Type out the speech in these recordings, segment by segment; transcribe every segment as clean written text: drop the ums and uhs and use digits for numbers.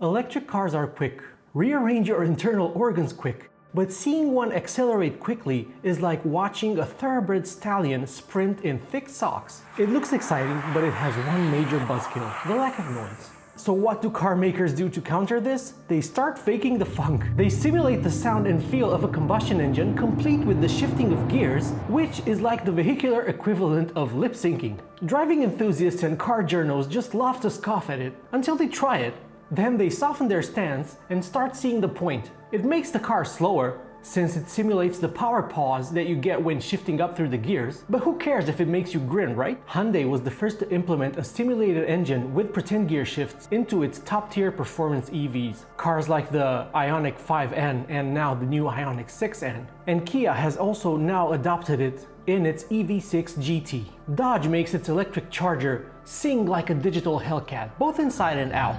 Electric cars are quick. Rearrange your internal organs quick. But seeing one accelerate quickly is like watching a thoroughbred stallion sprint in thick socks. It looks exciting, but it has one major buzzkill: the lack of noise. So what do car makers do to counter this? They start faking the funk. They simulate the sound and feel of a combustion engine, complete with the shifting of gears, which is like the vehicular equivalent of lip syncing. Driving enthusiasts and car journos just love to scoff at it until they try it. Then they soften their stance and start seeing the point. It makes the car slower, since it simulates the power pause that you get when shifting up through the gears. But who cares if it makes you grin, right? Hyundai was the first to implement a simulated engine with pretend gear shifts into its top-tier performance EVs. Cars like the Ioniq 5N and now the new Ioniq 6N. And Kia has also now adopted it in its EV6 GT. Dodge makes its electric charger sing like a digital Hellcat, both inside and out.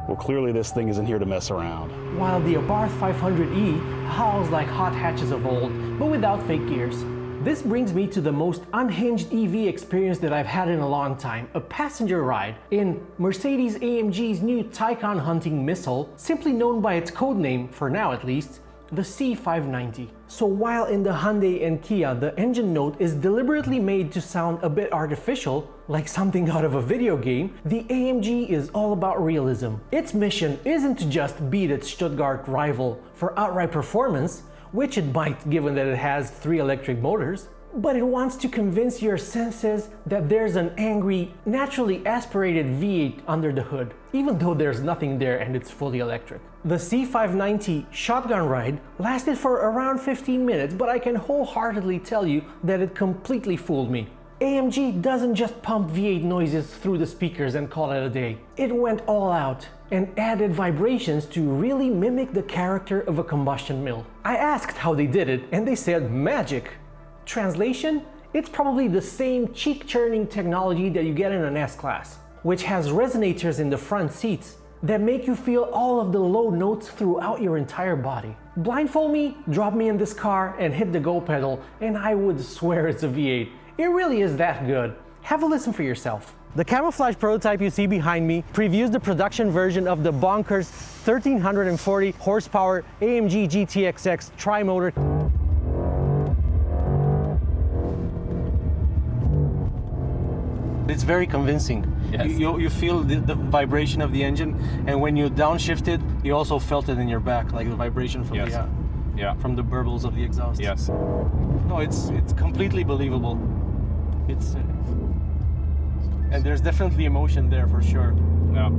Well, clearly this thing isn't here to mess around. While the Abarth 500e howls like hot hatches of old, but without fake gears. This brings me to the most unhinged EV experience that I've had in a long time, a passenger ride in Mercedes-AMG's new Taycan hunting missile, simply known by its codename, for now at least, the C590. So while in the Hyundai and Kia the engine note is deliberately made to sound a bit artificial, like something out of a video game, the AMG is all about realism. Its mission isn't to just beat its Stuttgart rival for outright performance, which it might given that it has 3 electric motors, but it wants to convince your senses that there's an angry, naturally aspirated V8 under the hood, even though there's nothing there and it's fully electric. The C590 shotgun ride lasted for around 15 minutes, but I can wholeheartedly tell you that it completely fooled me. AMG doesn't just pump V8 noises through the speakers and call it a day. It went all out and added vibrations to really mimic the character of a combustion mill. I asked how they did it and they said magic. Translation? It's probably the same cheek-churning technology that you get in an S-Class, which has resonators in the front seats that make you feel all of the low notes throughout your entire body. Blindfold me, drop me in this car, and hit the go pedal, and I would swear it's a V8. It really is that good. Have a listen for yourself. The camouflage prototype you see behind me previews the production version of the bonkers 1340 horsepower AMG GTXX tri-motor. It's very convincing. Yes. You feel the vibration of the engine, and when you downshift it, you also felt it in your back, like the vibration from from the burbles of the exhaust. Yes. No, it's completely believable. It's and there's definitely emotion there for sure. Yeah.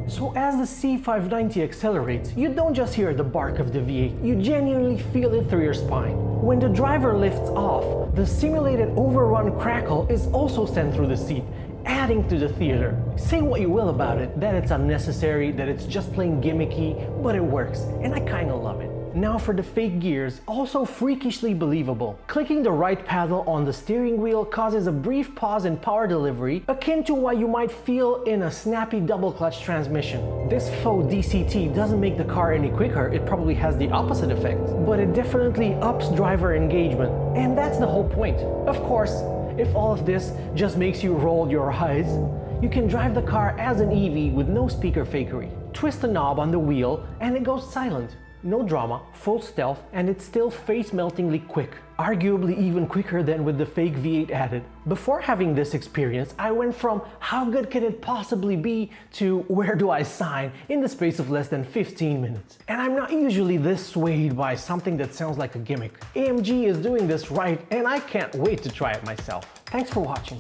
So as the C590 accelerates, you don't just hear the bark of the V8, you genuinely feel it through your spine. When the driver lifts off, the simulated overrun crackle is also sent through the seat, adding to the theater. Say what you will about it, that it's unnecessary, that it's just plain gimmicky, but it works, and I kinda love it. Now for the fake gears, also freakishly believable. Clicking the right paddle on the steering wheel causes a brief pause in power delivery, akin to what you might feel in a snappy double clutch transmission. This faux DCT doesn't make the car any quicker, it probably has the opposite effect, but it definitely ups driver engagement, and that's the whole point. Of course, if all of this just makes you roll your eyes, you can drive the car as an EV with no speaker fakery. Twist a knob on the wheel and it goes silent. No drama, full stealth, and it's still face-meltingly quick. Arguably even quicker than with the fake V8 added. Before having this experience, I went from how good can it possibly be to where do I sign in the space of less than 15 minutes. And I'm not usually this swayed by something that sounds like a gimmick. AMG is doing this right, and I can't wait to try it myself. Thanks for watching.